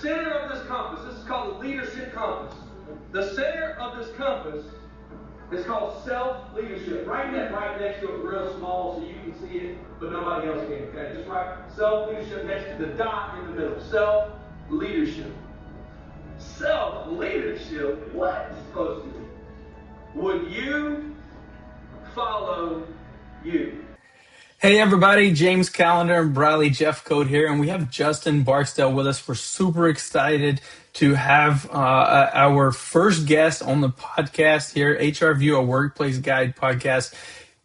center of this compass, this is called the leadership compass. The center of this compass is called self-leadership. Write that right next to it real small so you can see it, but nobody else can. Okay, just write self-leadership next to the dot in the middle. Self-leadership. Self-leadership? What is supposed to be? Would you follow you? Hey everybody, James Callender and Bradley Jeffcoat here, and we have Justin Barksdale with us. We're super excited to have our first guest on the podcast here, HR View, a workplace guide podcast.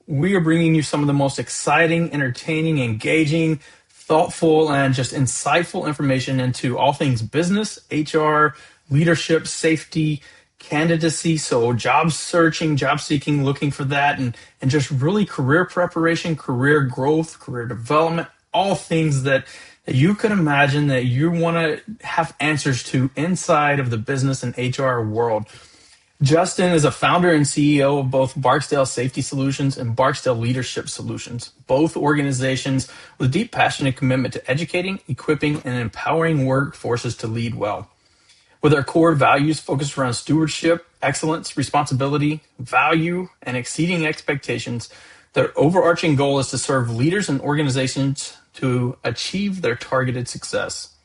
We are bringing you some of the most exciting, entertaining, engaging, thoughtful, and just insightful information into all things business, HR, leadership, safety, candidacy, so job searching, job seeking, looking for that, and just really career preparation, career growth, career development, all things that you could imagine that you want to have answers to inside of the business and HR world. Justin is a founder and CEO of both Barksdale Safety Solutions and Barksdale Leadership Solutions, both organizations with deep passion and commitment to educating, equipping, and empowering workforces to lead well. With our core values focused around stewardship, excellence, responsibility, value, and exceeding expectations, their overarching goal is to serve leaders and organizations to achieve their targeted success.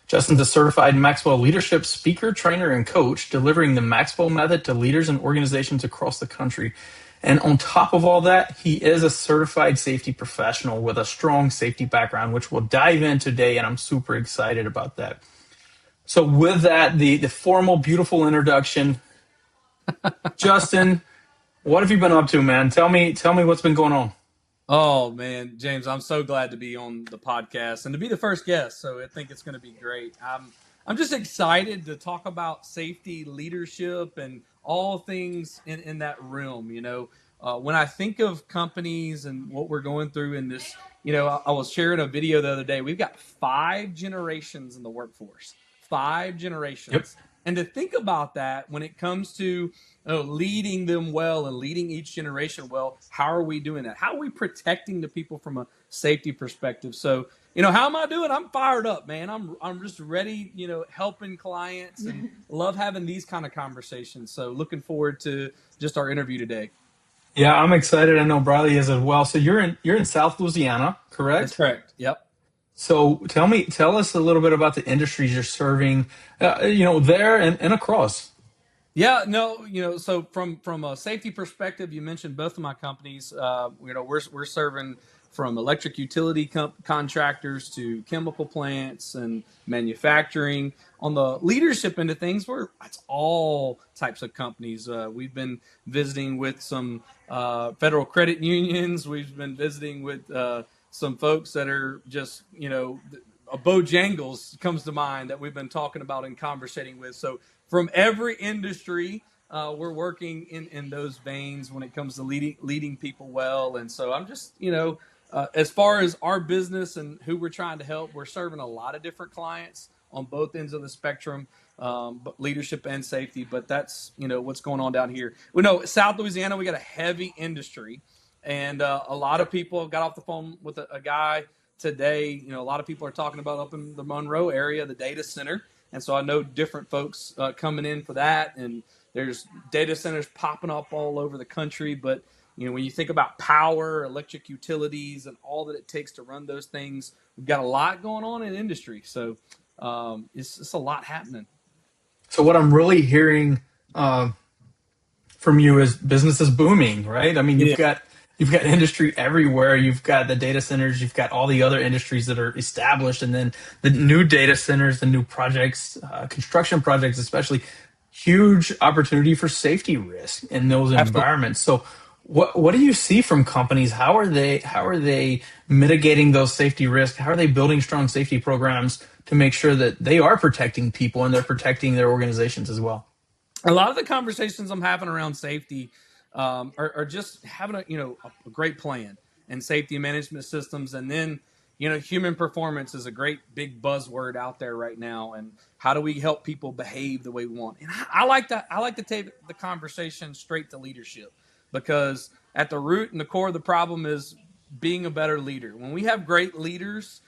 Justin's a certified Maxwell leadership speaker, trainer, and coach, delivering the Maxwell method to leaders and organizations across the country. And on top of all that, he is a certified safety professional with a strong safety background, which we'll dive in today, and I'm super excited about that. So with that, the formal, beautiful introduction, Justin, what have you been up to, man? Tell me what's been going on. Oh man, James, I'm so glad to be on the podcast and to be the first guest. So I think it's going to be great. I'm just excited to talk about safety, leadership, and all things in that realm. When I think of companies and what we're going through in this, I was sharing a video the other day. We've got 5 generations in the workforce, 5 generations. Yep. And to think about that when it comes to leading them well and leading each generation well, how are we doing that? How are we protecting the people from a safety perspective? So, how am I doing? I'm fired up, man. I'm just ready, helping clients and love having these kind of conversations. So looking forward to just our interview today. Yeah, I'm excited. I know Bradley is as well. So you're in South Louisiana, correct? That's correct. Yep. So tell us a little bit about the industries you're serving, there and across. Yeah, no, so from a safety perspective, you mentioned both of my companies. We're serving from electric utility contractors to chemical plants and manufacturing. On the leadership end of things, it's all types of companies. We've been visiting with some federal credit unions. We've been visiting with some folks that are just, a Bojangles comes to mind that we've been talking about and conversating with. So from every industry, we're working in those veins when it comes to leading people well. And so I'm just, as far as our business and who we're trying to help, we're serving a lot of different clients on both ends of the spectrum, but leadership and safety. But that's, what's going on down here. We know South Louisiana, we got a heavy industry. And a lot of people got off the phone with a guy today. A lot of people are talking about up in the Monroe area, the data center. And so I know different folks coming in for that. And there's data centers popping up all over the country. But, when you think about power, electric utilities, and all that it takes to run those things, we've got a lot going on in industry. So it's a lot happening. So what I'm really hearing from you is business is booming, right? I mean, you've got industry everywhere. You've got the data centers. You've got all the other industries that are established, and then the new data centers, the new projects, construction projects, especially huge opportunity for safety risk in those environments. So, what do you see from companies? How are they mitigating those safety risks? How are they building strong safety programs to make sure that they are protecting people and they're protecting their organizations as well? A lot of the conversations I'm having around safety are just having a great plan and safety management systems. And then, human performance is a great big buzzword out there right now. And how do we help people behave the way we want? And I like that. I like to take the conversation straight to leadership, because at the root and the core of the problem is being a better leader. When we have great leaders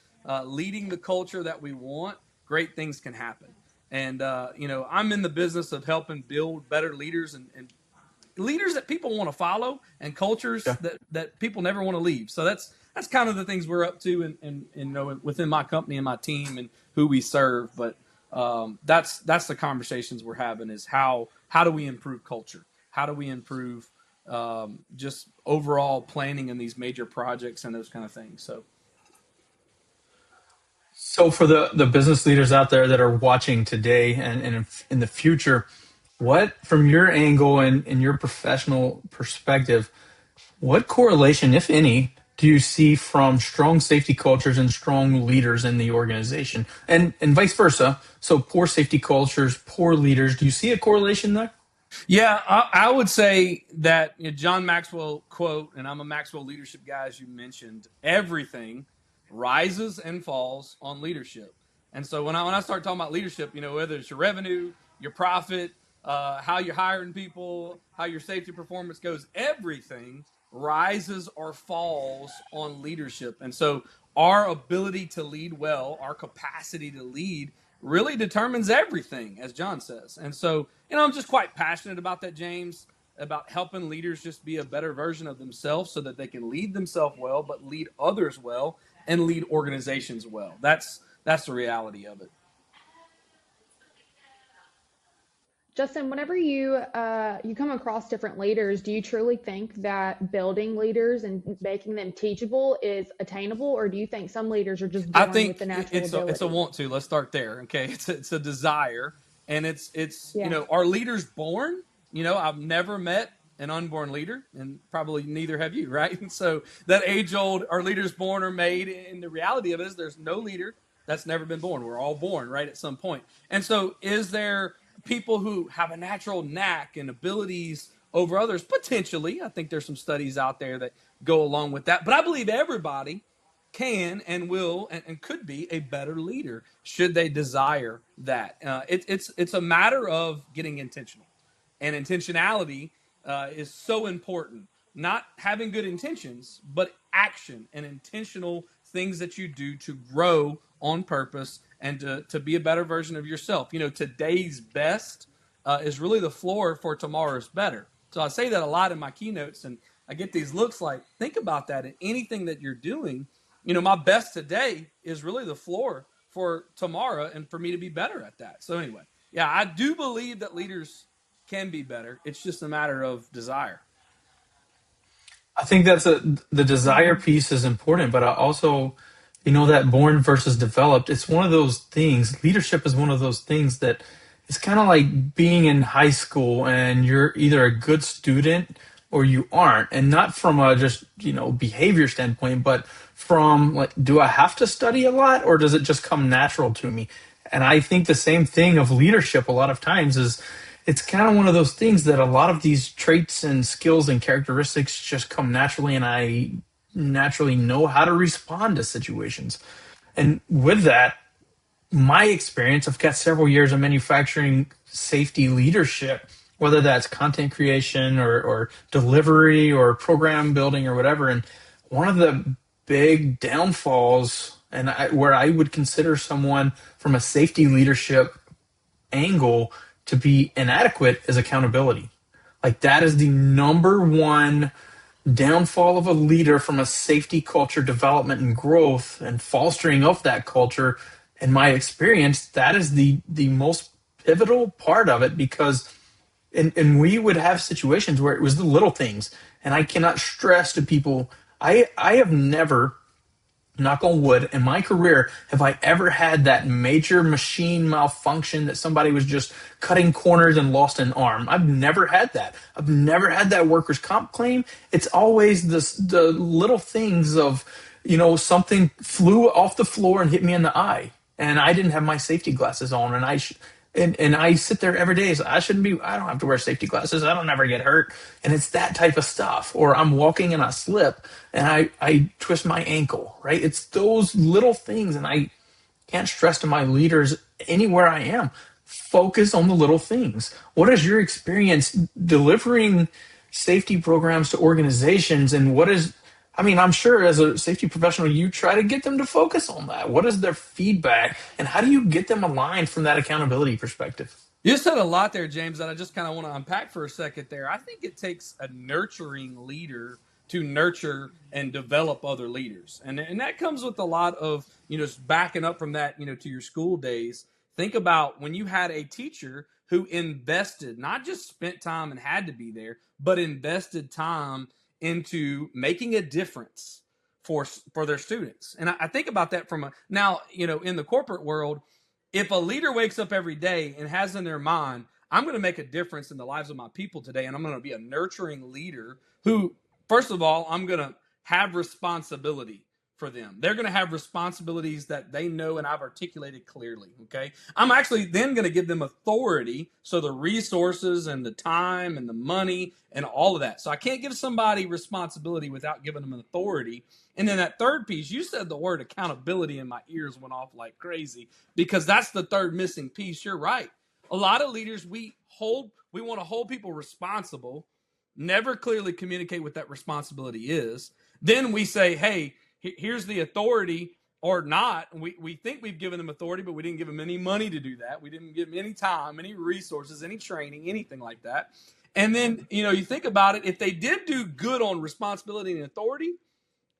leading the culture that we want, great things can happen. And I'm in the business of helping build better leaders and leaders that people want to follow, and cultures Yeah. that people never want to leave. So that's kind of the things we're up to, and within my company and my team and who we serve. But that's the conversations we're having, is how do we improve culture? How do we improve just overall planning in these major projects and those kind of things? So for the business leaders out there that are watching today and in the future, what, from your angle and in your professional perspective, what correlation, if any, do you see from strong safety cultures and strong leaders in the organization, and vice versa? So poor safety cultures, poor leaders. Do you see a correlation there? Yeah, I would say that, John Maxwell quote, and I'm a Maxwell leadership guy, as you mentioned, everything rises and falls on leadership. And so when I start talking about leadership, whether it's your revenue, your profit, how you're hiring people, how your safety performance goes, everything rises or falls on leadership. And so our ability to lead well, our capacity to lead, really determines everything, as John says. And so, I'm just quite passionate about that, James, about helping leaders just be a better version of themselves so that they can lead themselves well, but lead others well and lead organizations well. That's the reality of it. Justin, whenever you come across different leaders, do you truly think that building leaders and making them teachable is attainable, or do you think some leaders are just I born with the think natural it's a ability? want to. Let's start there. Okay, it's a desire, and it's Yeah. are leaders born? I've never met an unborn leader, and probably neither have you, right? And so that age old, are leaders born or made? And the reality of it is, there's no leader that's never been born. We're all born, right, at some point. And so, is there people who have a natural knack and abilities over others? Potentially, I think there's some studies out there that go along with that. But I believe everybody can and will and could be a better leader should they desire that. It's a matter of getting intentional, and intentionality is so important. Not having good intentions, but action and intentional things that you do to grow on purpose and to be a better version of yourself. Today's best is really the floor for tomorrow's better. So I say that a lot in my keynotes, and I get these looks like, think about that in anything that you're doing. My best today is really the floor for tomorrow and for me to be better at that. So anyway, yeah, I do believe that leaders can be better. It's just a matter of desire. I think the desire piece is important, but I also, that born versus developed. It's one of those things. Leadership is one of those things that it's kind of like being in high school and you're either a good student or you aren't, and not from a just behavior standpoint, but from like, do I have to study a lot or does it just come natural to me? And I think the same thing of leadership a lot of times is it's kind of one of those things that a lot of these traits and skills and characteristics just come naturally, and I naturally know how to respond to situations. And with that, my experience, I've got several years of manufacturing safety leadership, whether that's content creation or delivery or program building or whatever. And one of the big downfalls, where I would consider someone from a safety leadership angle to be inadequate, is accountability. Like, that is the number one downfall of a leader from a safety culture development and growth and fostering of that culture. In my experience, that is the most pivotal part of it, because and we would have situations where it was the little things. And I cannot stress to people, I have never, knock on wood, in my career, have I ever had that major machine malfunction that somebody was just cutting corners and lost an arm. I've never had that. I've never had that workers' comp claim. It's always the little things of, something flew off the floor and hit me in the eye, and I didn't have my safety glasses on, and and I sit there every day. So I don't have to wear safety glasses. I don't ever get hurt. And it's that type of stuff. Or I'm walking and I slip and I twist my ankle, right? It's those little things. And I can't stress to my leaders anywhere I am, focus on the little things. What is your experience delivering safety programs to organizations? And I mean, I'm sure as a safety professional, you try to get them to focus on that. What is their feedback, and how do you get them aligned from that accountability perspective? You said a lot there, James, that I just kind of want to unpack for a second there. I think it takes a nurturing leader to nurture and develop other leaders. And that comes with a lot of, just backing up from that, to your school days. Think about when you had a teacher who invested, not just spent time and had to be there, but invested time into making a difference for their students. And I think about that now, in the corporate world, if a leader wakes up every day and has in their mind, I'm going to make a difference in the lives of my people today, and I'm going to be a nurturing leader who, first of all, I'm going to have responsibility for them. They're going to have responsibilities that they know and I've articulated clearly, okay? I'm actually then going to give them authority, so the resources and the time and the money and all of that. So I can't give somebody responsibility without giving them an authority. And then that third piece, you said the word accountability, and my ears went off like crazy because that's the third missing piece. You're right. A lot of leaders, we want to hold people responsible, never clearly communicate what that responsibility is. Then we say, hey, here's the authority, or not. We think we've given them authority, but we didn't give them any money to do that. We didn't give them any time, any resources, any training, anything like that. And then, you think about it, if they did do good on responsibility and authority,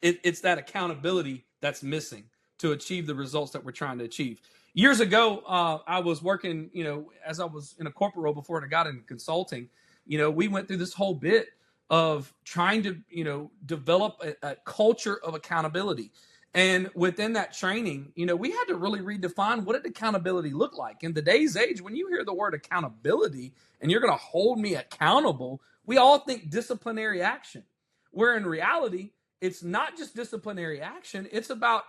it's that accountability that's missing to achieve the results that we're trying to achieve. Years ago, I was working, as I was in a corporate role before I got into consulting, we went through this whole bit of trying to, develop a culture of accountability. And within that training, we had to really redefine what did accountability look like. In today's age, when you hear the word accountability and you're going to hold me accountable, we all think disciplinary action, where in reality, it's not just disciplinary action. It's about,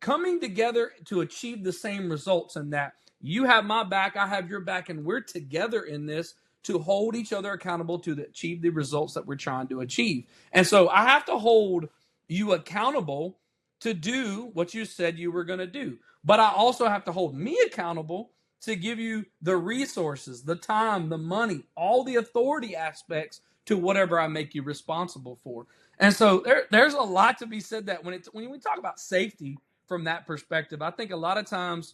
coming together to achieve the same results, and that you have my back, I have your back, and we're together in this to hold each other accountable to achieve the results that we're trying to achieve. And so I have to hold you accountable to do what you said you were going to do. But I also have to hold me accountable to give you the resources, the time, the money, all the authority aspects to whatever I make you responsible for. And so there's a lot to be said that when we talk about safety from that perspective, I think a lot of times,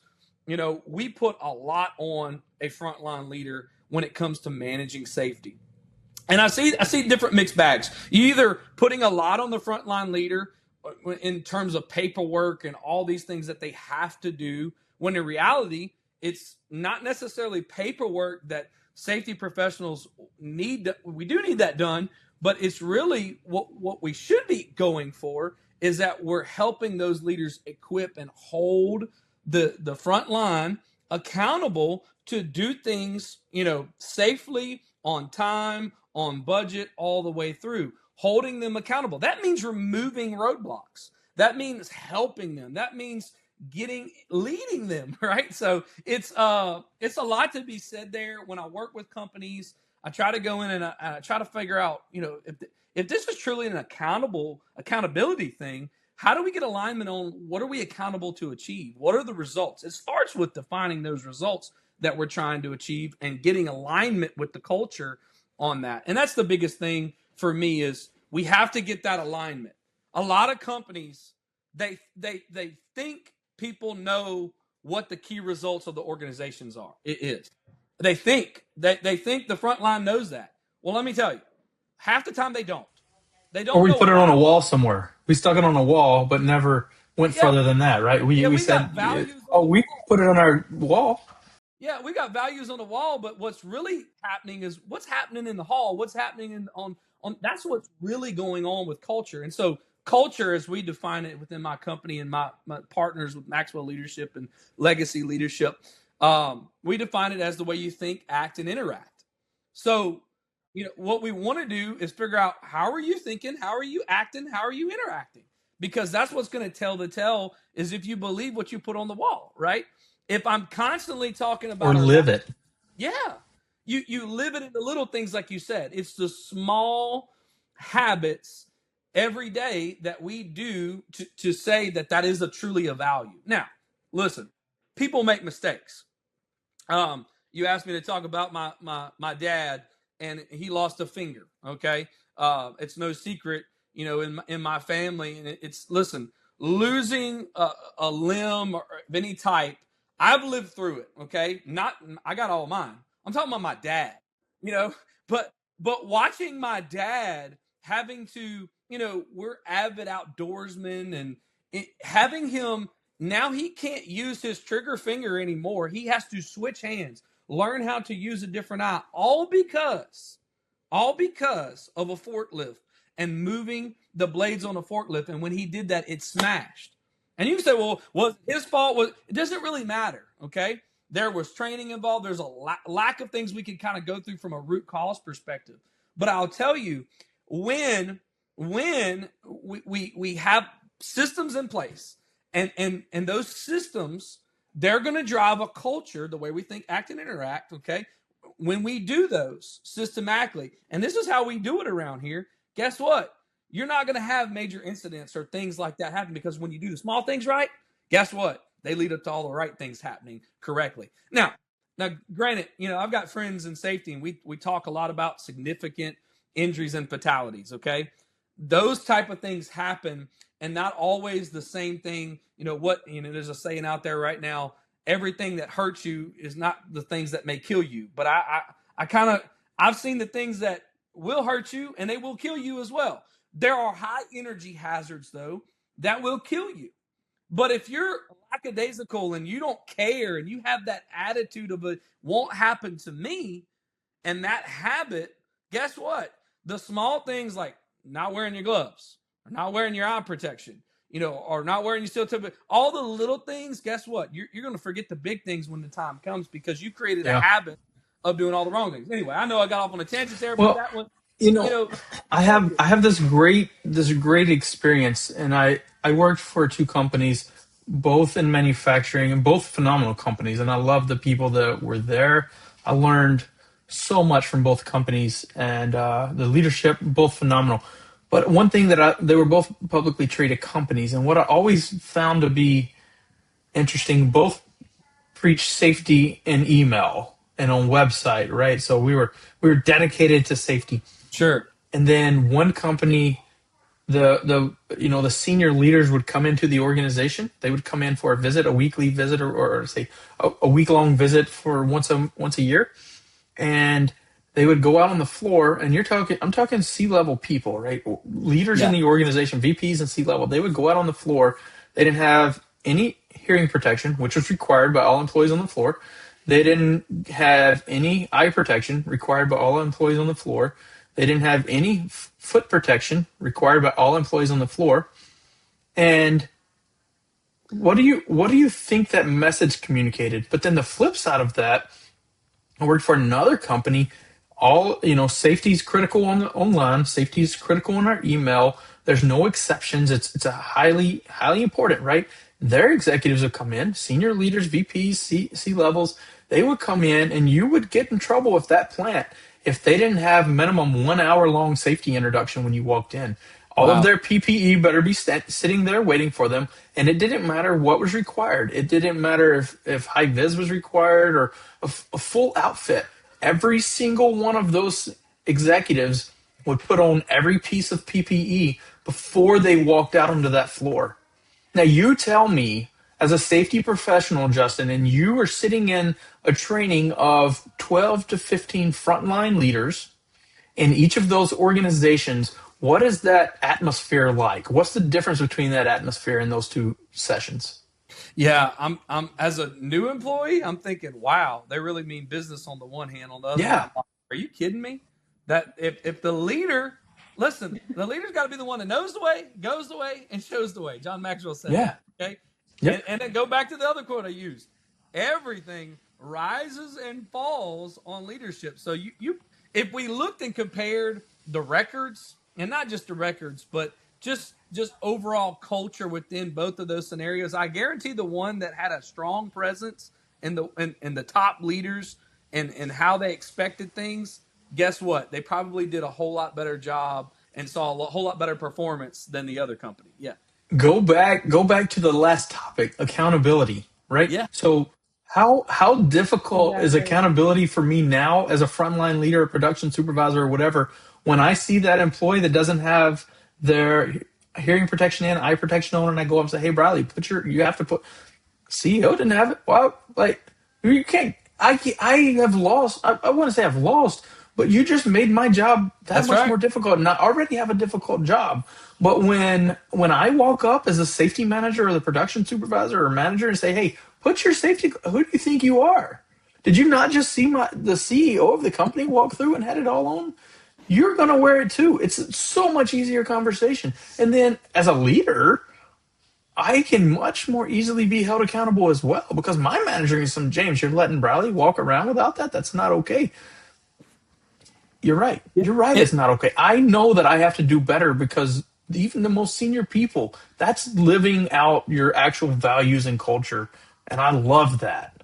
we put a lot on a frontline leader when it comes to managing safety. And I see different mixed bags. You either putting a lot on the frontline leader in terms of paperwork and all these things that they have to do, when in reality, it's not necessarily paperwork that safety professionals need. We do need that done, but it's really what we should be going for is that we're helping those leaders equip and hold the front line accountable to do things, safely, on time, on budget, all the way through, holding them accountable. That means removing roadblocks. That means helping them. That means leading them, right? So it's a lot to be said there. When I work with companies, I try to go in and I try to figure out, if this is truly an accountability thing, how do we get alignment on what are we accountable to achieve? What are the results? It starts with defining those results that we're trying to achieve and getting alignment with the culture on that. And that's the biggest thing for me is we have to get that alignment. A lot of companies, they think people know what the key results of the organizations are. It is. They think the front line knows that. Well, let me tell you, half the time they don't. They don't Or we know put it on a about wall somewhere. We stuck it on a wall, but never went Yeah. further than that, right? We We said, got values oh, on the we wall. put it on our wall. Yeah, we got values on the wall, but what's really happening is what's happening in the hall, what's happening on that's what's really going on with culture. And so culture, as we define it within my company and my partners with Maxwell Leadership and Legacy Leadership, we define it as the way you think, act, and interact. So, what we want to do is figure out how are you thinking, how are you acting, how are you interacting? Because that's what's going to tell the tale is if you believe what you put on the wall, right? If I'm constantly talking about Or live it. yeah, you live it in the little things like you said. It's the small habits every day that we do to say that is truly a value. Now, listen, people make mistakes. You asked me to talk about my dad, and he lost a finger. Okay, it's no secret in my family, and it's listen, losing a limb of any type, I've lived through it. Okay, not I got all mine. I'm talking about my dad. You know, but watching my dad having to, we're avid outdoorsmen, and having him now he can't use his trigger finger anymore. He has to switch hands, learn how to use a different eye, all because of a forklift and moving the blades on a forklift. And when he did that, it smashed. And you can say, well, was it his fault? It doesn't really matter, okay? There was training involved. There's a lack of things we can kind of go through from a root cause perspective. But I'll tell you, when we have systems in place, and those systems, they're going to drive a culture, the way we think, act, and interact, okay? When we do those systematically, and this is how we do it around here, guess what? You're not going to have major incidents or things like that happen, because when you do the small things right, guess what? They lead up to all the right things happening correctly. Now, granted, I've got friends in safety, and we talk a lot about significant injuries and fatalities, okay? Those type of things happen, and not always the same thing. There's a saying out there right now, everything that hurts you is not the things that may kill you. But I've seen the things that will hurt you, and they will kill you as well. There are high energy hazards, though, that will kill you. But if you're lackadaisical and you don't care, and you have that attitude of it won't happen to me, and that habit, guess what? The small things like not wearing your gloves, or not wearing your eye protection, or not wearing your steel toe, all the little things, guess what? You're going to forget the big things when the time comes, because you created a habit of doing all the wrong things. Anyway, I know I got off on a tangent there, but that one, I have this great experience, and I worked for two companies, both in manufacturing, and both phenomenal companies, and I love the people that were there. I learned so much from both companies, and the leadership, both phenomenal. But one thing they were both publicly traded companies, and what I always found to be interesting, both preach safety in email and on website, right? So we were dedicated to safety. Sure. And then one company, the senior leaders would come into the organization. They would come in for a visit, a weekly visit, or say a week-long visit for once a year, and they would go out on the floor. And I'm talking C-level people, right? Leaders in the organization, VPs and C-level. They would go out on the floor. They didn't have any hearing protection, which was required by all employees on the floor. They didn't have any eye protection, required by all employees on the floor. They didn't have any foot protection, required by all employees on the floor. And what do you think that message communicated? But then the flip side of that, I worked for another company. Safety is critical online. Safety is critical in our email. There's no exceptions. It's a highly important, right? Their executives would come in, senior leaders, VPs, C levels. They would come in, and you would get in trouble with that plant if they didn't have minimum 1 hour long safety introduction when you walked in. All of their PPE better be sitting there waiting for them, and it didn't matter what was required. It didn't matter if high vis was required or a full outfit. Every single one of those executives would put on every piece of PPE before they walked out onto that floor. Now, you tell me, as a safety professional, Justin, and you are sitting in a training of 12 to 15 frontline leaders in each of those organizations, what is that atmosphere like? What's the difference between that atmosphere in those two sessions? Yeah, I'm as a new employee, I'm thinking, wow, they really mean business on the one hand. On the other hand, I'm like, are you kidding me? That if the leader, listen, the leader's got to be the one that knows the way, goes the way, and shows the way. John Maxwell said that. Okay. Yep. And then go back to the other quote I used. Everything rises and falls on leadership. So if we looked and compared the records, and not just the records, but just overall culture within both of those scenarios, I guarantee the one that had a strong presence in the top leaders and how they expected things, guess what? They probably did a whole lot better job and saw a whole lot better performance than the other company. Yeah. Go back to the last topic, accountability, right? Yeah. So how difficult is accountability for me now as a frontline leader, a production supervisor, or whatever, when I see that employee that doesn't have their hearing protection and eye protection on, and I go up and say, "Hey, Bradley, you have to put." CEO didn't have it. Well, like you can't. I have lost. I want to say I've lost, but you just made my job that That's much right. more difficult. And I already have a difficult job. But when I walk up as a safety manager or the production supervisor or manager and say, "Hey, put your safety," who do you think you are? Did you not just see the CEO of the company walk through and had it all on? You're gonna wear it too. It's so much easier conversation. And then as a leader, I can much more easily be held accountable as well because my manager is some James. You're letting Bradley walk around without that. That's not okay. You're right. Yeah. You're right. And It's not okay. I know that I have to do better because even the most senior people, that's living out your actual values and culture. And I love that.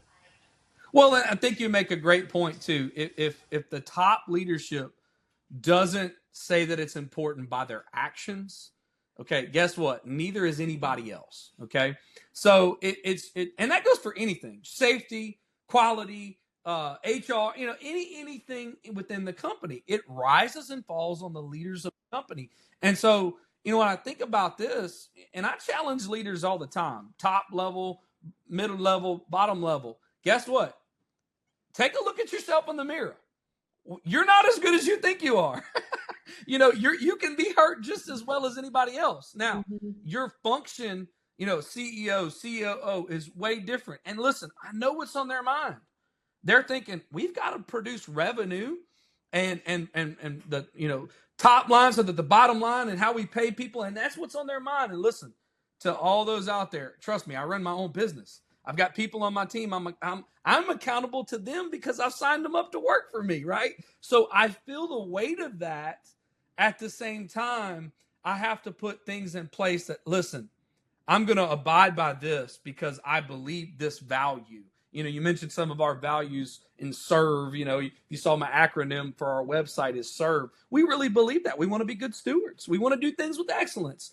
well, I think you make a great point too. If the top leadership doesn't say that it's important by their actions, okay, guess what? Neither is anybody else. Okay, so and that goes for anything: safety, quality, HR. Anything within the company. It rises and falls on the leaders of the company. And so, when I think about this, and I challenge leaders all the time: top level, middle level, bottom level. Guess what? Take a look at yourself in the mirror. You're not as good as you think you are. You can be hurt just as well as anybody else. Now, Mhm. your function, CEO, COO is way different. And listen, I know what's on their mind. They're thinking we've got to produce revenue and the top line so that the bottom line and how we pay people, and that's what's on their mind. And listen, to all those out there, trust me, I run my own business. I've got people on my team. I'm accountable to them because I've signed them up to work for me, right? So I feel the weight of that. At the same time, I have to put things in place that, listen, I'm going to abide by this because I believe this value. You mentioned some of our values in serve. You saw my acronym for our website is serve. We really believe that. We want to be good stewards. We want to do things with excellence.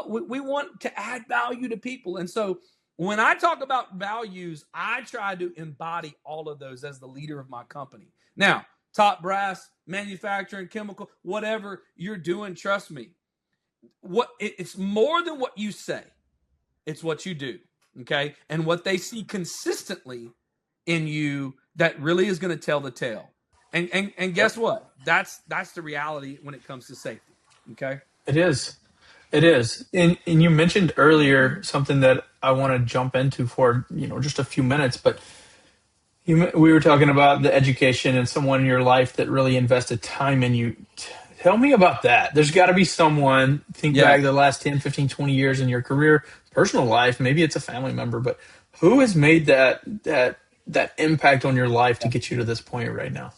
We want to add value to people. And so when I talk about values, I try to embody all of those as the leader of my company. Now, top brass, manufacturing, chemical, whatever you're doing, trust me, it's more than what you say. It's what you do, okay? And what they see consistently in you that really is going to tell the tale. And guess what? That's the reality when it comes to safety, okay? It is. It is. And you mentioned earlier something that I want to jump into for, just a few minutes, but we were talking about the education and someone in your life that really invested time in you. Tell me about that. There's got to be someone, think Yeah. back the last 10, 15, 20 years in your career, personal life, maybe it's a family member, but who has made that impact on your life to get you to this point right now?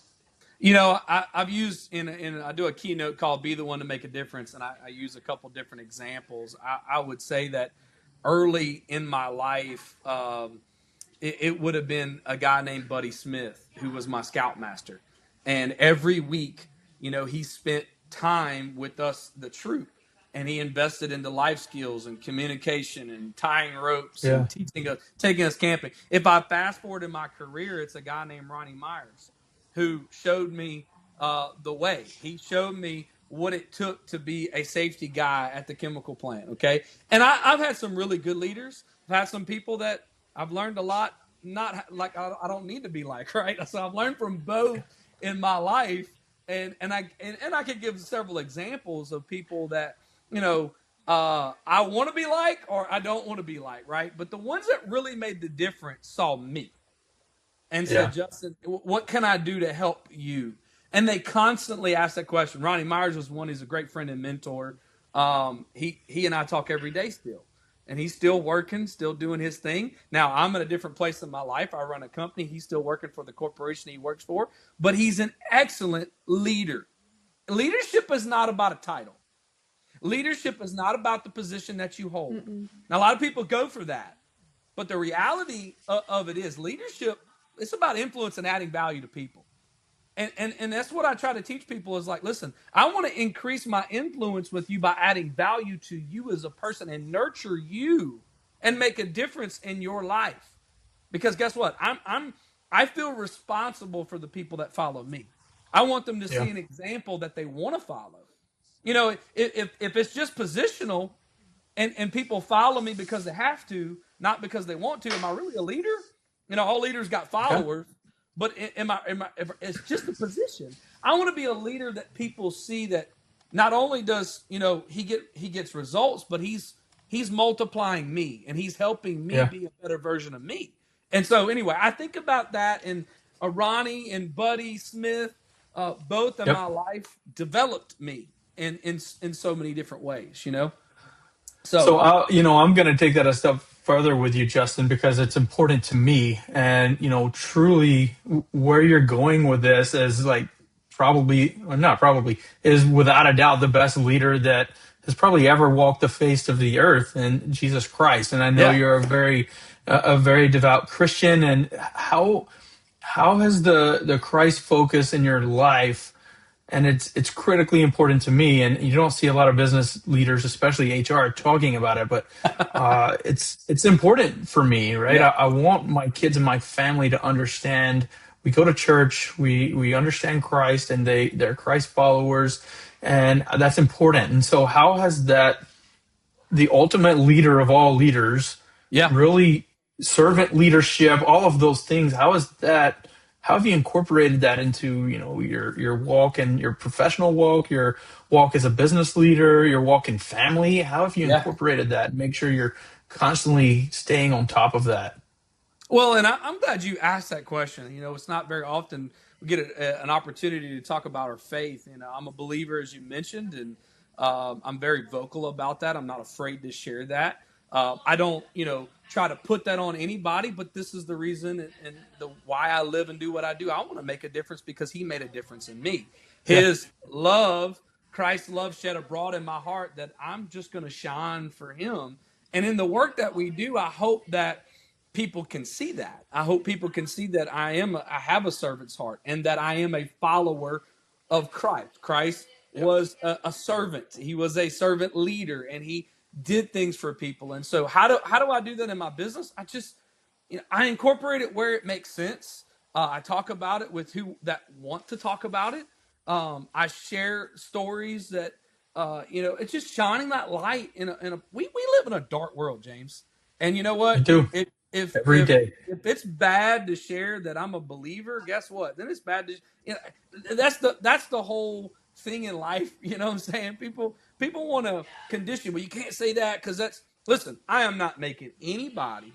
I've used I do a keynote called "Be the One to Make a Difference," and I use a couple different examples. I would say that early in my life, it would have been a guy named Buddy Smith who was my scoutmaster, and every week, he spent time with us, the troop, and he invested into life skills and communication and tying ropes Yeah. and taking us camping. If I fast forward in my career, it's a guy named Ronnie Myers who showed me the way. He showed me what it took to be a safety guy at the chemical plant. Okay, and I've had some really good leaders. I've had some people that I've learned a lot. Not like I don't need to be like, right. So I've learned from both in my life, and I could give several examples of people that I want to be like or I don't want to be like, right. But the ones that really made the difference saw me and said, Yeah. Justin, what can I do to help you? And they constantly ask that question. Ronnie Myers was one. He's a great friend and mentor. He and I talk every day still. And he's still working, still doing his thing. Now, I'm in a different place in my life. I run a company. He's still working for the corporation he works for. But he's an excellent leader. Leadership is not about a title. Leadership is not about the position that you hold. Mm-mm. Now, a lot of people go for that. But the reality of it is leadership, it's about influence and adding value to people. And that's what I try to teach people is like, listen, I want to increase my influence with you by adding value to you as a person and nurture you and make a difference in your life. Because guess what? I feel responsible for the people that follow me. I want them to Yeah. see an example that they want to follow. If it's just positional and people follow me because they have to, not because they want to, am I really a leader? All leaders got Okay. followers, but if it's just a position. I want to be a leader that people see that not only does he gets results, but he's multiplying me and he's helping me Yeah. be a better version of me. And so anyway, I think about that, and Ronnie and Buddy Smith, both in Yep. my life developed me in so many different ways. So, So I'm going to take that a step further with you, Justin, because it's important to me. And, truly where you're going with this is like probably, or not probably, is without a doubt the best leader that has probably ever walked the face of the earth, and Jesus Christ. And I know yeah, you're a very devout Christian. And how has the Christ focus in your life, and it's critically important to me, and you don't see a lot of business leaders, especially HR, talking about it, but it's important for me, right? yeah, I want my kids and my family to understand. We go to church, we understand Christ, and they're Christ followers, and that's important. And so how has that, the ultimate leader of all leaders, yeah. really, servant leadership, all of those things, how have you incorporated that into your walk and your professional walk, your walk as a business leader, your walk in family? How have you Yeah. incorporated that and make sure you're constantly staying on top of that? Well, and I'm glad you asked that question. It's not very often we get an opportunity to talk about our faith. I'm a believer, as you mentioned, and I'm very vocal about that. I'm not afraid to share that. I don't, try to put that on anybody, but this is the reason and the why I live and do what I do. I want to make a difference because He made a difference in me. Yeah, His love, Christ's love, shed abroad in my heart, that I'm just going to shine for Him. And in the work that we do, I hope that people can see that. I hope people can see that I have a servant's heart, and that I am a follower of Christ. Christ yeah, was a servant. He was a servant leader, and he did things for people. And so how do I do that in my business? I incorporate it where it makes sense. I talk about it with who that want to talk about it. I share stories that it's just shining that light we live in a dark world, James. And you know I what? do If if every if day. if it's bad to share that I'm a believer, guess what? Then it's bad to that's the whole thing in life. You know what I'm saying? People want to condition, but you can't say that because that's listen. I am not making anybody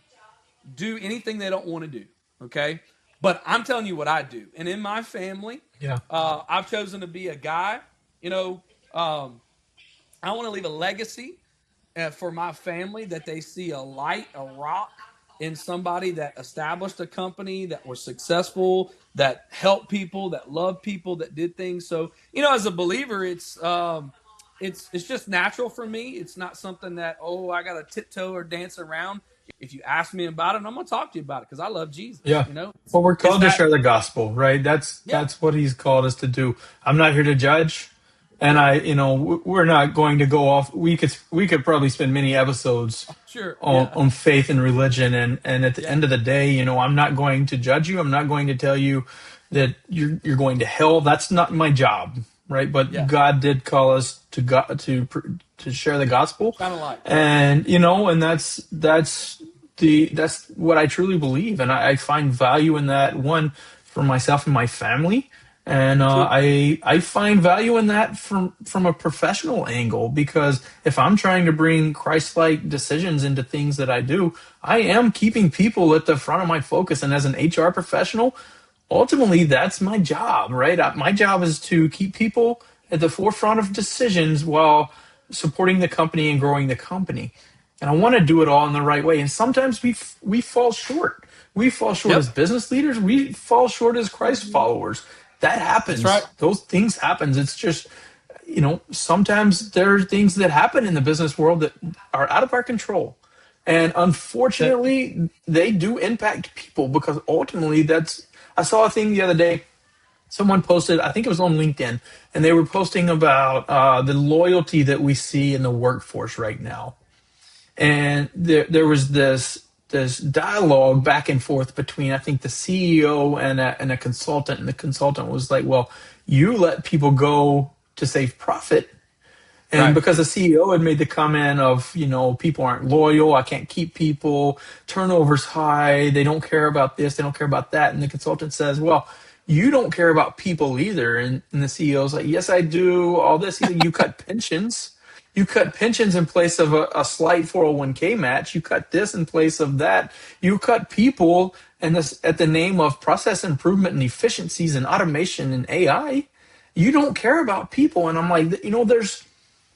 do anything they don't want to do. Okay, but I'm telling you what I do, and in my family, Yeah, I've chosen to be a guy. You know, um, I want to leave a legacy for my family, that they see a light, a rock in somebody that established a company, that was successful, that helped people, that loved people, that did things. So, as a believer, it's just natural for me. It's not something that, I got to tiptoe or dance around. If you ask me about it, I'm going to talk to you about it because I love Jesus. yeah. It's, Well, we're it's called to that. share the gospel, right? That's Yeah, that's what He's called us to do. I'm not here to judge, and yeah, we're not going to go off. We could probably spend many episodes sure. on, Yeah, on faith and religion, and at the yeah, end of the day, I'm not going to judge you. I'm not going to tell you that you're going to hell. That's not my job, right? But yeah. God did call us to share the gospel, Shine a light. and and that's what I truly believe, and I find value in that, one, for myself and my family. And Me too. I find value in that from a professional angle, because if I'm trying to bring Christ-like decisions into things that I do, I am keeping people at the front of my focus. And as an HR professional, ultimately that's my job, right? My job is to keep people at the forefront of decisions while supporting the company and growing the company. And I want to do it all in the right way. And sometimes we fall short. We fall short as Yep. business leaders. We fall short as Christ followers. That That's right. happens. Those things happen. It's just, sometimes there are things that happen in the business world that are out of our control. And That, unfortunately, they do impact people, because ultimately I saw a thing the other day. Someone posted, I think it was on LinkedIn, and they were posting about the loyalty that we see in the workforce right now. And there was this dialogue back and forth between, I think, the CEO and a consultant, and the consultant was like, "Well, you let people go to save profit, And Right. because the CEO had made the comment of, people aren't loyal, I can't keep people, turnover's high, they don't care about this, they don't care about that. And the consultant says, well, you don't care about people either. And the CEO's like, yes, I do, all this. He's like, you cut pensions. You cut pensions in place of a slight 401k match. You cut this in place of that. You cut people and this at the name of process improvement and efficiencies and automation and AI. You don't care about people. And I'm like, there's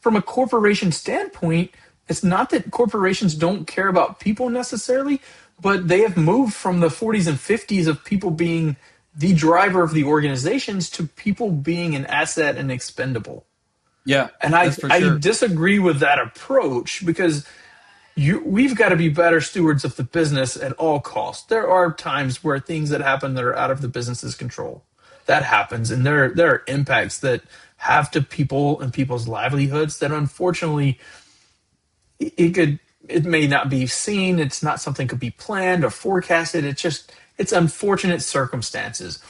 from a corporation standpoint, it's not that corporations don't care about people necessarily, but they have moved from the 40s and 50s of people being the driver of the organizations to people being an asset and expendable. Yeah, And I, that's for I sure. disagree with that approach because we've got to be better stewards of the business at all costs. There are times where things that happen that are out of the business's control. That happens, and there are impacts that have to people and people's livelihoods that unfortunately it may not be seen. It's not something could be planned or forecasted. It's unfortunate circumstances.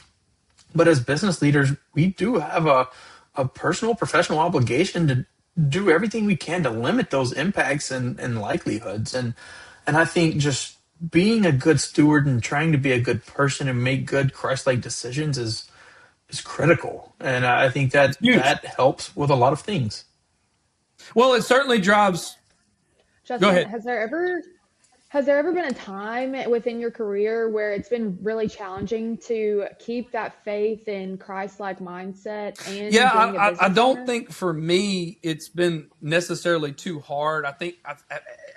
But as business leaders, we do have a personal, professional obligation to do everything we can to limit those impacts and likelihoods. And I think just being a good steward and trying to be a good person and make good Christ-like decisions is critical. And I think It's that huge. that helps with a lot of things. Well, it certainly drives. Go Justin, ahead. has there ever been a time within your career where it's been really challenging to keep that faith in Christ-like mindset and Yeah, being a I business don't owner? think for me it's been necessarily too hard. I think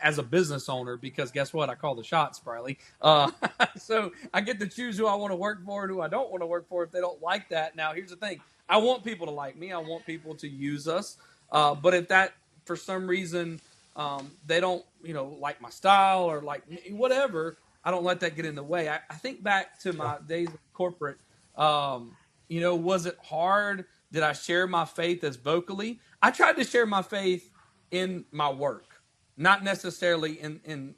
as a business owner, because guess what? I call the shots, Briley. So I get to choose who I want to work for and who I don't want to work for if they don't like that. Now, here's the thing. I want people to like me. I want people to use us. But if that, for some reason, they don't, like my style or like whatever, I don't let that get in the way. I think back to my days in corporate. Was it hard? Did I share my faith as vocally? I tried to share my faith in my work, not necessarily in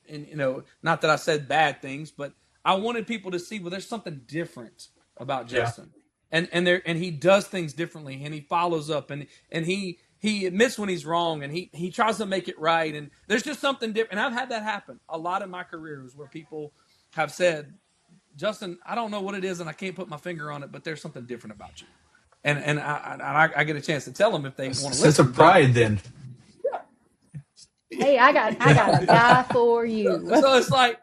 not that I said bad things, but I wanted people to see, well, there's something different about Yeah. Justin, and he does things differently, and he follows up, and he admits when he's wrong, and he tries to make it right, and there's just something different. And I've had that happen a lot in my careers where people have said, Justin, I don't know what it is, and I can't put my finger on it, but there's something different about you. And I get a chance to tell them if they want to Sense listen. of But pride, then. Hey, I got a guy for you. so it's like,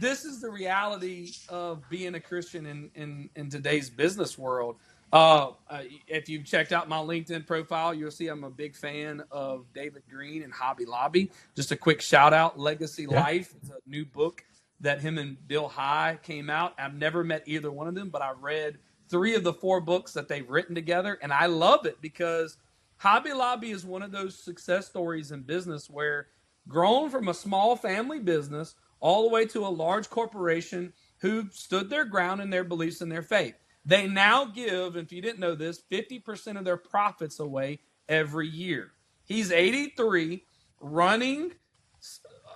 this is the reality of being a Christian in today's business world. If you've checked out my LinkedIn profile, you'll see I'm a big fan of David Green and Hobby Lobby. Just a quick shout out, Legacy Yeah. Life. It's a new book that him and Bill High came out. I've never met either one of them, but I read 3 of the 4 books that they've written together, and I love it because Hobby Lobby is one of those success stories in business where grown from a small family business all the way to a large corporation who stood their ground in their beliefs and their faith. They now give, if you didn't know this, 50% of their profits away every year. He's 83, running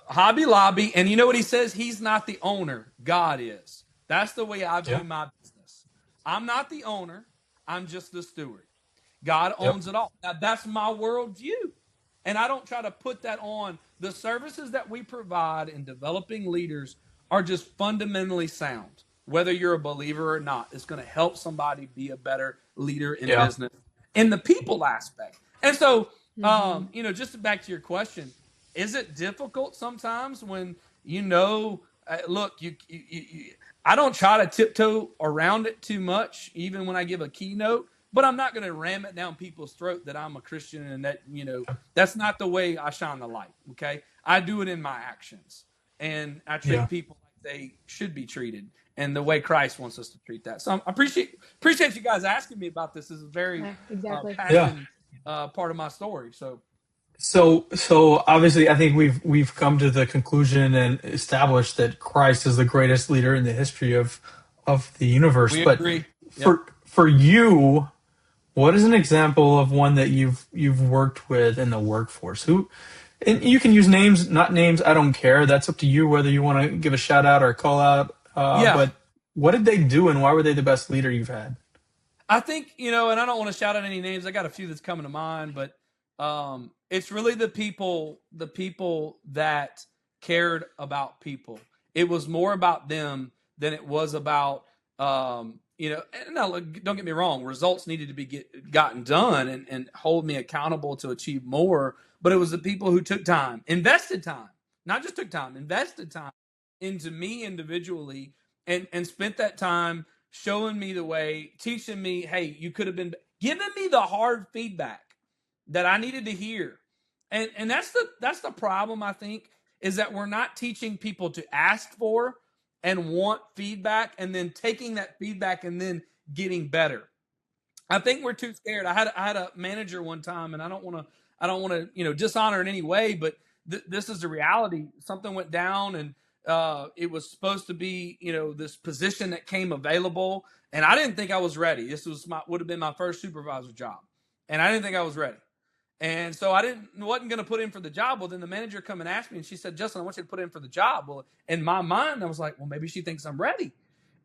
Hobby Lobby, and you know what he says? He's not the owner. God is. That's the way I view Yeah. my business. I'm not the owner. I'm just the steward. God Yep. owns it all. Now, that's my worldview. And I don't try to put that on. The services that we provide in developing leaders are just fundamentally sound. Whether you're a believer or not, it's going to help somebody be a better leader in Yeah. business in the people aspect. And so, Hmm. just back to your question, is it difficult sometimes when look, I don't try to tiptoe around it too much, even when I give a keynote, but I'm not going to ram it down people's throat that I'm a Christian and that, that's not the way I shine the light. Okay. I do it in my actions, and I Yeah. treat people like they should be treated and the way Christ wants us to treat that. So I appreciate you guys asking me about this. This is a very Yeah, exactly. Yeah. passion part of my story. So So obviously, I think we've come to the conclusion and established that Christ is the greatest leader in the history of the universe. we But agree. Yep. for you, what is an example of one that you've worked with in the workforce? Who, and you can use names, not names. I don't care. That's up to you whether you want to give a shout out or a call out. Yeah. But what did they do, and why were they the best leader you've had? I think, and I don't want to shout out any names. I got a few that's coming to mind, but It's really the people that cared about people. It was more about them than it was about, and now, don't get me wrong, results needed to be gotten done and hold me accountable to achieve more. But it was the people who took time, invested time, not just took time, invested time into me individually, and spent that time showing me the way, teaching me, hey, you could have been, giving me the hard feedback that I needed to hear. And that's the problem, I think, is that we're not teaching people to ask for and want feedback and then taking that feedback and then getting better. I think we're too scared. I had a manager one time, and I don't want to dishonor in any way, but this is the reality. Something went down, and it was supposed to be this position that came available, and I didn't think I was ready. This would have been my first supervisor job, and I didn't think I was ready. And so I wasn't going to put in for the job. Well, then the manager come and asked me, and she said, "Justin, I want you to put in for the job." Well, in my mind, I was like, well, maybe she thinks I'm ready.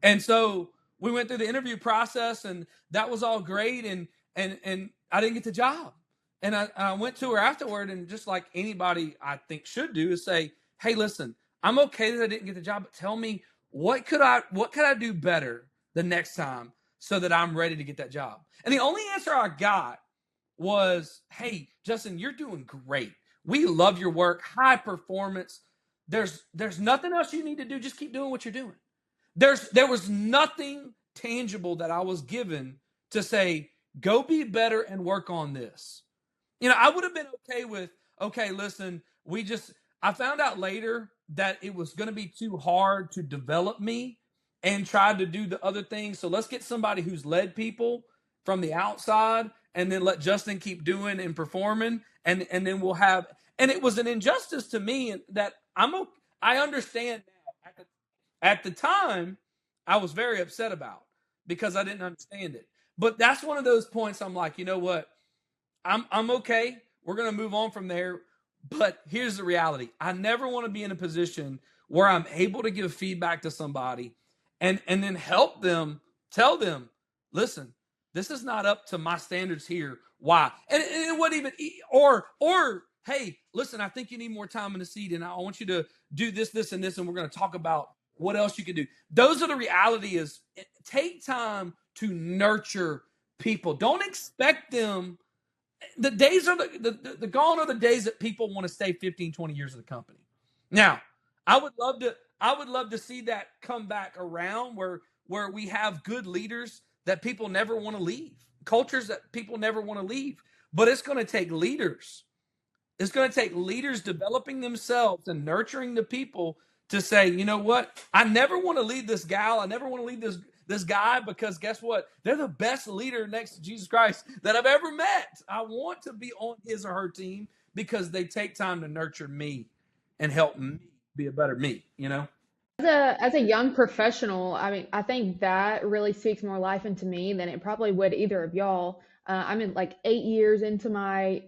And so we went through the interview process, and that was all great. And I didn't get the job. And I went to her afterward, and just like anybody I think should do is say, "Hey, listen, I'm okay that I didn't get the job, but tell me what could I do better the next time so that I'm ready to get that job?" And the only answer I got was, "Hey, Justin, you're doing great. We love your work, high performance. There's nothing else you need to do. Just keep doing what you're doing." There was nothing tangible that I was given to say, "Go be better and work on this." I would have been okay with, "Okay, listen, I found out later that it was going to be too hard to develop me and try to do the other things. So let's get somebody who's led people from the outside and then let Justin keep doing and performing. And then we'll have," and it was an injustice to me that I understand now. At the time, I was very upset about because I didn't understand it. But that's one of those points I'm like, you know what? I'm okay. We're going to move on from there. But here's the reality. I never want to be in a position where I'm able to give feedback to somebody and then help them, tell them, "Listen, this is not up to my standards here. Why?" And it wouldn't even, or, "Hey, listen, I think you need more time in the seat, and I want you to do this, this, and this, and we're going to talk about what else you can do." Those are the reality is, take time to nurture people. Don't expect them. The days are the gone are the days that people want to stay 15, 20 years in the company. Now, I would love to see that come back around where we have good leaders that people never want to leave, cultures that people never want to leave. But it's going to take leaders. It's going to take leaders developing themselves and nurturing the people to say, "You know what? I never want to lead this gal. I never want to lead this guy, because guess what? They're the best leader next to Jesus Christ that I've ever met. I want to be on his or her team because they take time to nurture me and help me be a better me." As a young professional, I mean, I think that really speaks more life into me than it probably would either of y'all. I'm in like 8 years into my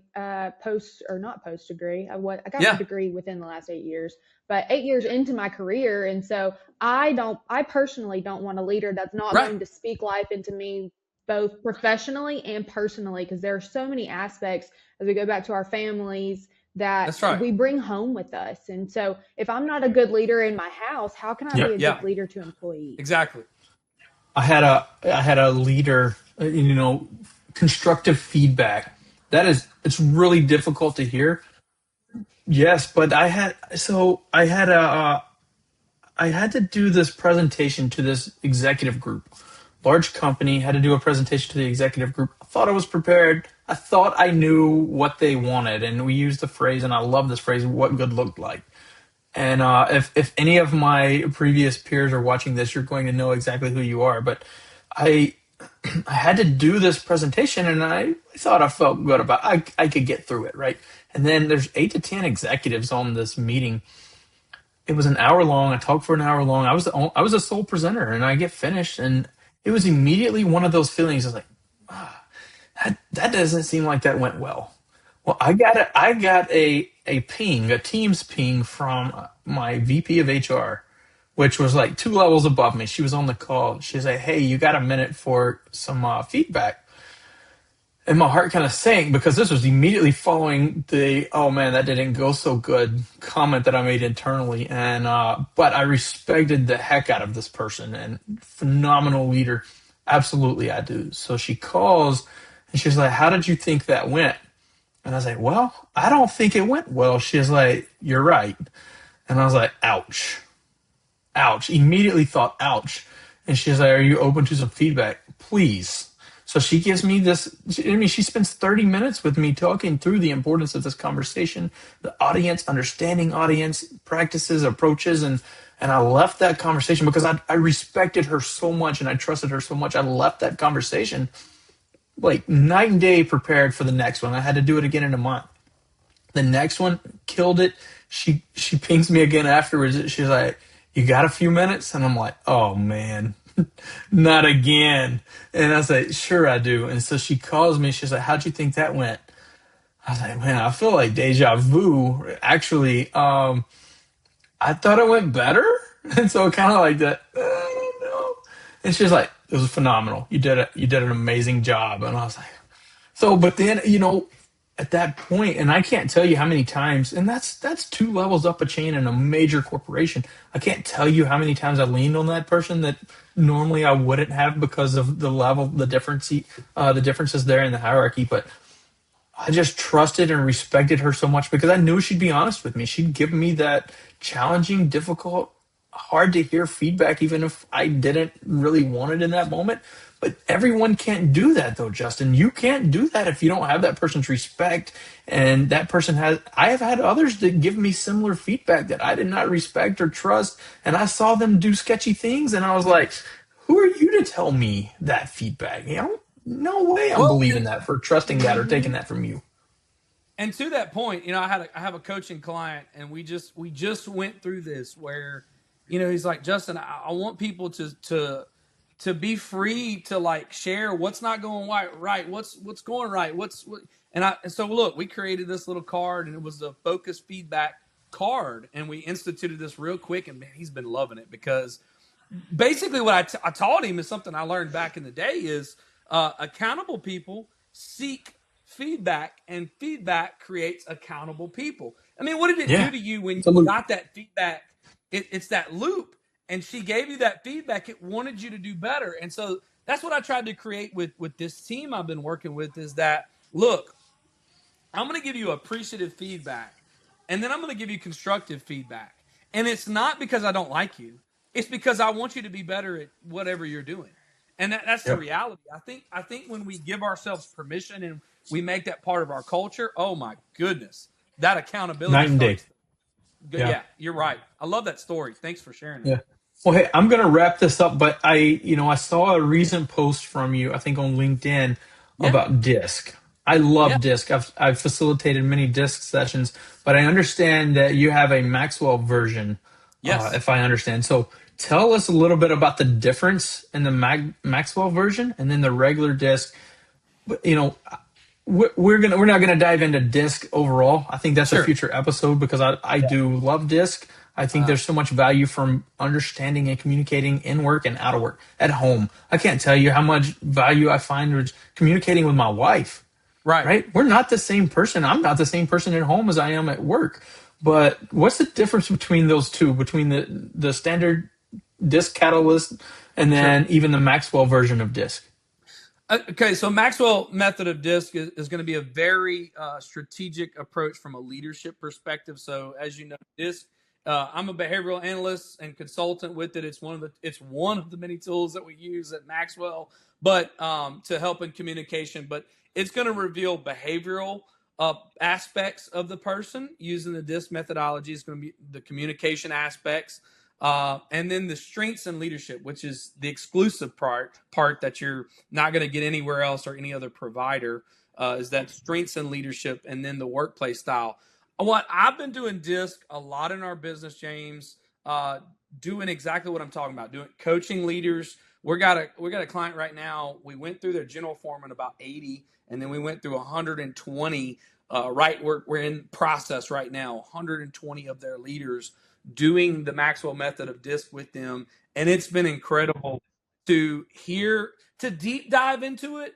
post or not post degree. I got my Yeah, degree within the last 8 years, but 8 years into my career, and so I personally don't want a leader that's not right. going to speak life into me both professionally and personally, because there are so many aspects as we go back to our families that That's right. we bring home with us. And so if I'm not a good leader in my house, how can I be Yep. a Yeah, good leader to employees? exactly. I had a leader, constructive feedback. It's really difficult to hear. Yes, but I had to do this presentation to this executive group. Large company, had to do a presentation to the executive group. I thought I was prepared. I thought I knew what they wanted, and we used the phrase, and I love this phrase, "what good looked like." And if any of my previous peers are watching this, you're going to know exactly who you are. But I I had to do this presentation, and I thought I felt good about I could get through it, right? And then there's 8 to 10 executives on this meeting. It was an hour long. I talked for an hour long. I was a sole presenter, and I get finished, and it was immediately one of those feelings. I was like, that doesn't seem like that went well. Well, I got a ping, a Teams ping from my VP of HR, which was like 2 levels above me. She was on the call. She said, "Hey, you got a minute for some feedback?" and my heart kind of sank because this was immediately following the "oh man, that didn't go so good" comment that I made internally. And but I respected the heck out of this person and phenomenal leader. Absolutely, I do. So she calls and she's like, "How did you think that went?" And I was like, "Well, I don't think it went well." She's like, "You're right." And I was like, "Ouch, ouch." Immediately thought, "Ouch." And she's like, "Are you open to some feedback, please?" So she gives me this. I mean, she spends 30 minutes with me talking through the importance of this conversation, the audience, understanding audience practices, approaches, and I left that conversation because I respected her so much and I trusted her so much. I left that conversation like night and day prepared for the next one. I had to do it again in a month. The next one killed it. She pings me again afterwards. She's like, "You got a few minutes?" And I'm like, "Oh man, not again." And I was like, "Sure I do." And so she calls me. She's like, "How'd you think that went?" I was like, "Man, I feel like deja vu. Actually, I thought it went better." And so kind of like that. No. And she's like, "It was phenomenal. You did it. You did an amazing job." And I was like, so, but then, at that point, and I can't tell you how many times, and that's two levels up a chain in a major corporation. I can't tell you how many times I leaned on that person that normally I wouldn't have because of the level, the differences there in the hierarchy. But I just trusted and respected her so much because I knew she'd be honest with me. She'd give me that challenging, difficult, hard to hear feedback, even if I didn't really want it in that moment. But everyone can't do that, though, Justin. You can't do that if you don't have that person's respect. And that person I have had others that give me similar feedback that I did not respect or trust. And I saw them do sketchy things. And I was like, who are you to tell me that feedback? No way I'm Well, believing that for trusting that or taking that from you. and to that point, I have a coaching client, and we just went through this where, he's like, "Justin, I want people to be free to like share what's not going right, what's going right, and so look, we created this little card, and it was a focus feedback card, and we instituted this real quick, and man, he's been loving it because basically what I taught him is something I learned back in the day is accountable people seek feedback, and feedback creates accountable people. I mean, what did it do Yeah, to you when you absolutely. got that feedback? It's that loop, and she gave you that feedback. It wanted you to do better, and so that's what I tried to create with this team I've been working with. Is that, look, I'm going to give you appreciative feedback, and then I'm going to give you constructive feedback. And it's not because I don't like you. It's because I want you to be better at whatever you're doing. And that's the Yep. reality. I think when we give ourselves permission and we make that part of our culture, oh my goodness, that accountability Night and day. starts. Yeah. Yeah, you're right. I love that story. Thanks for sharing that. Yeah. Well, hey, I'm going to wrap this up, but I saw a recent post from you, I think on LinkedIn, Yeah, about DISC. I yeah, love DISC. I've facilitated many DISC sessions, but I understand that you have a Maxwell version, yes, if I understand. So tell us a little bit about the difference in the Maxwell version and then the regular DISC. But, we're not gonna dive into disc overall. I think that's a sure. future episode because I do love disc. I think Uh, there's so much value from understanding and communicating in work and out of work at home. I can't tell you how much value I find with communicating with my wife. right. Right? We're not the same person. I'm not the same person at home as I am at work. But what's the difference between those two? Between the standard disc catalyst and Sure. then even the Maxwell version of disc? Okay, so Maxwell method of DISC is going to be a very strategic approach from a leadership perspective. So, as you know, DISC, I'm a behavioral analyst and consultant with it. It's one of the many tools that we use at Maxwell, but to help in communication. But it's going to reveal behavioral aspects of the person using the DISC methodology. It's going to be the communication aspects, and then the strengths and leadership, which is the exclusive part that you're not going to get anywhere else or any other provider, is that strengths and leadership, and then the workplace style. What I've been doing DISC a lot in our business, James, doing exactly what I'm talking about, doing coaching leaders. We got a client right now. We went through their general foreman about 80, and then we went through 120. Right, we're in process right now. 120 of their leaders doing the Maxwell method of DISC with them, and it's been incredible to hear, to deep dive into it.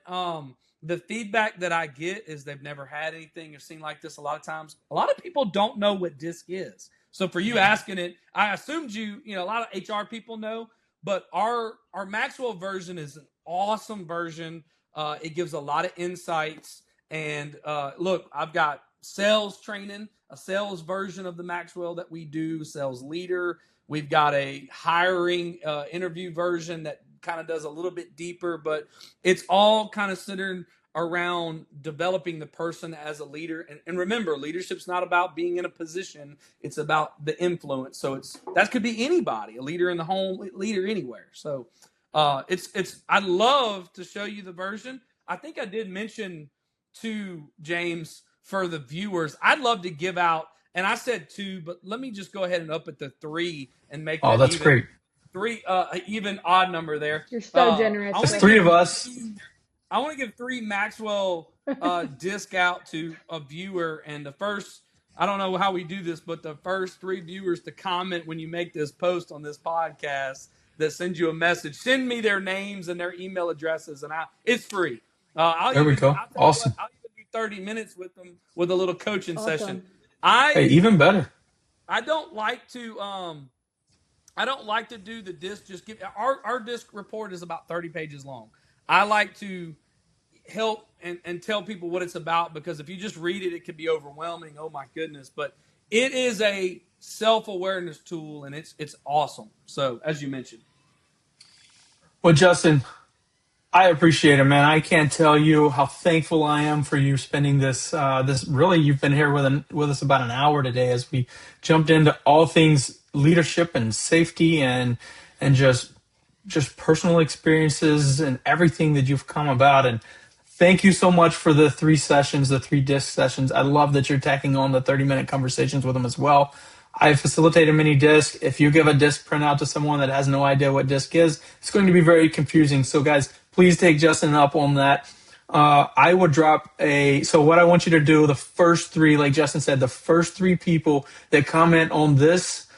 the feedback that I get is they've never had anything or seen like this. A lot of times, a lot of people don't know what DISC is. So for you asking it, I assumed a lot of HR people know, but our Maxwell version is an awesome version. It gives a lot of insights. And look, I've got sales training, a sales version of the Maxwell that we do, sales leader. We've got a hiring interview version that kind of does a little bit deeper, but it's all kind of centered around developing the person as a leader. And remember, leadership's not about being in a position, it's about the influence. So that could be anybody, a leader in the home, leader anywhere. So I'd love to show you the version. I think I did mention to James, for the viewers, I'd love to give out, and I said 2, but let me just go ahead and up it to 3 and make that that's even. great. 3, even odd number there. You're so generous. There's 3 of us. I want to give 3 Maxwell disc out to a viewer, and the first, I don't know how we do this, but the first 3 viewers to comment when you make this post on this podcast that sends you a message, send me their names and their email addresses, and it's free. There we go. Awesome. I'll even do 30 minutes with them with a little coaching session. Even better. I don't like to do the disc. Just give our disc report is about 30 pages long. I like to help and tell people what it's about, because if you just read it, it can be overwhelming. Oh my goodness. But it is a self-awareness tool, and it's awesome. So as you mentioned. Well, Justin, I appreciate it, man. I can't tell you how thankful I am for you spending this. Really, you've been here with us about an hour today as we jumped into all things leadership and safety and just personal experiences and everything that you've come about. And thank you so much for the 3 sessions, the 3 disc sessions. I love that you're tacking on the 30-minute conversations with them as well. I facilitated mini disc. If you give a disc printout to someone that has no idea what disc is, it's going to be very confusing. So guys, please take Justin up on that. I would drop so what I want you to do, the first 3, like Justin said, the first 3 people that comment on this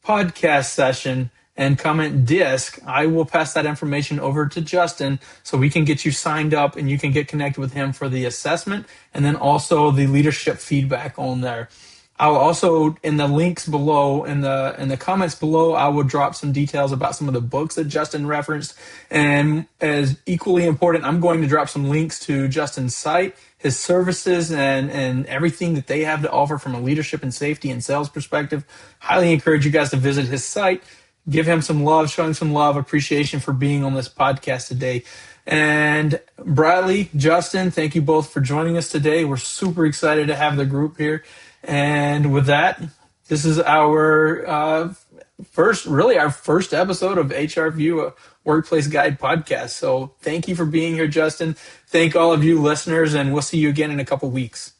podcast session and comment disc, I will pass that information over to Justin so we can get you signed up and you can get connected with him for the assessment and then also the leadership feedback on there. I'll also, in the links below, in the comments below, I will drop some details about some of the books that Justin referenced. And as equally important, I'm going to drop some links to Justin's site, his services, and everything that they have to offer from a leadership and safety and sales perspective. Highly encourage you guys to visit his site, give him some love, show him some love, appreciation for being on this podcast today. And Bradley, Justin, thank you both for joining us today. We're super excited to have the group here. And with that, this is our first episode of HR View, a Workplace Guide podcast. So thank you for being here, Justin. Thank all of you listeners, and we'll see you again in a couple weeks.